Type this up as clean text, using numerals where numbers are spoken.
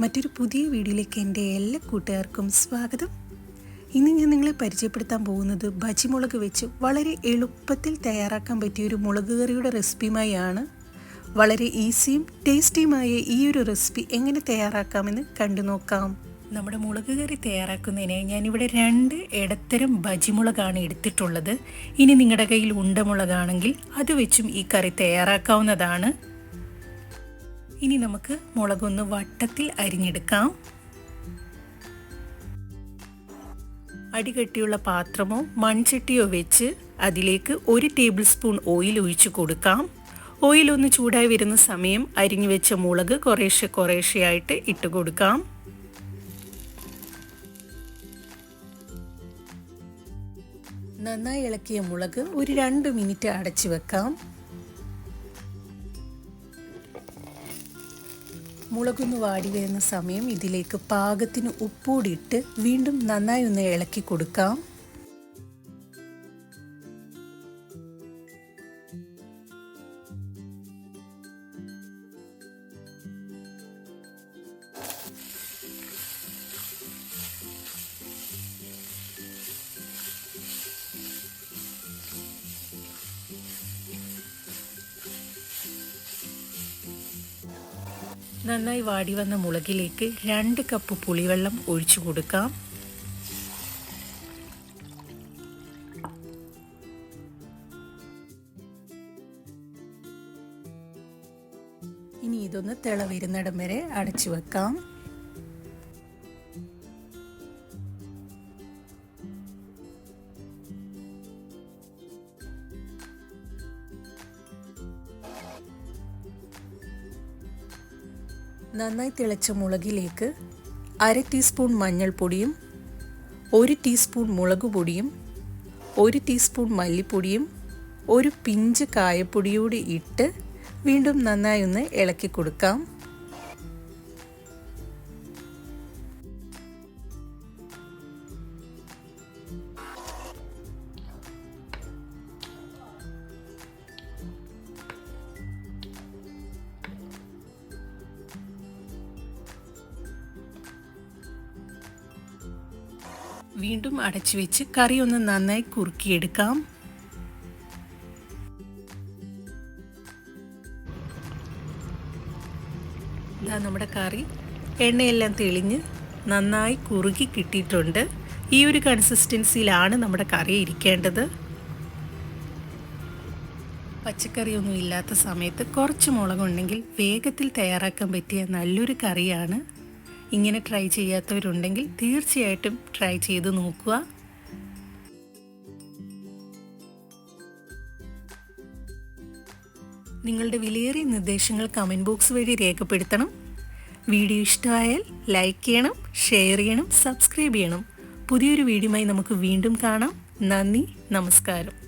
മറ്റൊരു പുതിയ വീഡിയോയിലേക്ക് എൻ്റെ എല്ലാ കൂട്ടുകാർക്കും സ്വാഗതം. ഇന്ന് ഞാൻ നിങ്ങളെ പരിചയപ്പെടുത്താൻ പോകുന്നത് ബജി മുളക് വെച്ച് വളരെ എളുപ്പത്തിൽ തയ്യാറാക്കാൻ പറ്റിയ ഒരു മുളക് കറിയുടെ റെസിപ്പിയുമായാണ്. വളരെ ഈസിയും ടേസ്റ്റിയുമായ ഈ ഒരു റെസിപ്പി എങ്ങനെ തയ്യാറാക്കാമെന്ന് കണ്ടു നോക്കാം. നമ്മുടെ മുളക് കറി തയ്യാറാക്കുന്നതിനായി ഞാനിവിടെ 2 ഇടത്തരം ബജി മുളകാണ് എടുത്തിട്ടുള്ളത്. ഇനി നിങ്ങളുടെ കയ്യിൽ ഉണ്ടമുളകാണെങ്കിൽ അത് വെച്ചും ഈ കറി തയ്യാറാക്കാവുന്നതാണ്. ഇനി നമുക്ക് മുളകൊന്ന് വട്ടത്തിൽ അരിഞ്ഞെടുക്കാം. അടികട്ടിയുള്ള പാത്രമോ മൺചട്ടിയോ വെച്ച് അതിലേക്ക് 1 ടേബിൾ സ്പൂൺ ഓയിൽ ഒഴിച്ചു കൊടുക്കാം. ഓയിൽ ഒന്ന് ചൂടായി വരുന്ന സമയം അരിഞ്ഞു വെച്ച മുളക് കുറേശ്ശെയായിട്ട് ഇട്ട് കൊടുക്കാം. നന്നായി ഇളക്കിയ മുളക് ഒരു 2 മിനിറ്റ് അടച്ചു വെക്കാം. മുളകൊന്ന് വാടി വരുന്ന സമയം ഇതിലേക്ക് പാകത്തിന് ഉപ്പൂടിയിട്ട് വീണ്ടും നന്നായി ഒന്ന് ഇളക്കി കൊടുക്കാം. നന്നായി വാടി വന്ന മുളകിലേക്ക് 2 കപ്പ് പുളിവെള്ളം ഒഴിച്ചു കൊടുക്കാം. ഇനി ഇതൊന്ന് തിള വരുന്നിടം വരെ അടച്ചു വെക്കാം. നന്നായി തിളച്ച മുളകിലേക്ക് 1/2 ടീസ്പൂൺ മഞ്ഞൾപ്പൊടിയും 1 ടീസ്പൂൺ മുളക് പൊടിയും 1 ടീസ്പൂൺ മല്ലിപ്പൊടിയും 1 പിഞ്ച് കായപ്പൊടിയോടെ ഇട്ട് വീണ്ടും നന്നായി ഒന്ന് ഇളക്കി കൊടുക്കാം. വീണ്ടും അടച്ചു വെച്ച് കറി ഒന്ന് നന്നായി കുറുക്കിയെടുക്കാം. നമ്മുടെ കറി എണ്ണയെല്ലാം തെളിഞ്ഞ് നന്നായി കുറുകി കിട്ടിയിട്ടുണ്ട്. ഈ ഒരു കൺസിസ്റ്റൻസിയിലാണ് നമ്മുടെ കറി ഇരിക്കേണ്ടത്. പച്ചക്കറിയൊന്നും ഇല്ലാത്ത സമയത്ത് കുറച്ച് മുളകുണ്ടെങ്കിൽ വേഗത്തിൽ തയ്യാറാക്കാൻ പറ്റിയ നല്ലൊരു കറിയാണ്. ഇങ്ങനെ ട്രൈ ചെയ്യാത്തവരുണ്ടെങ്കിൽ തീർച്ചയായിട്ടും ട്രൈ ചെയ്ത് നോക്കുക. നിങ്ങളുടെ വിലയേറിയ നിർദ്ദേശങ്ങൾ കമൻറ്റ് ബോക്സ് വഴി രേഖപ്പെടുത്തണം. വീഡിയോ ഇഷ്ടമായാൽ ലൈക്ക് ചെയ്യണം, ഷെയർ ചെയ്യണം, സബ്സ്ക്രൈബ് ചെയ്യണം. പുതിയൊരു വീഡിയോയുമായി നമുക്ക് വീണ്ടും കാണാം. നന്ദി, നമസ്കാരം.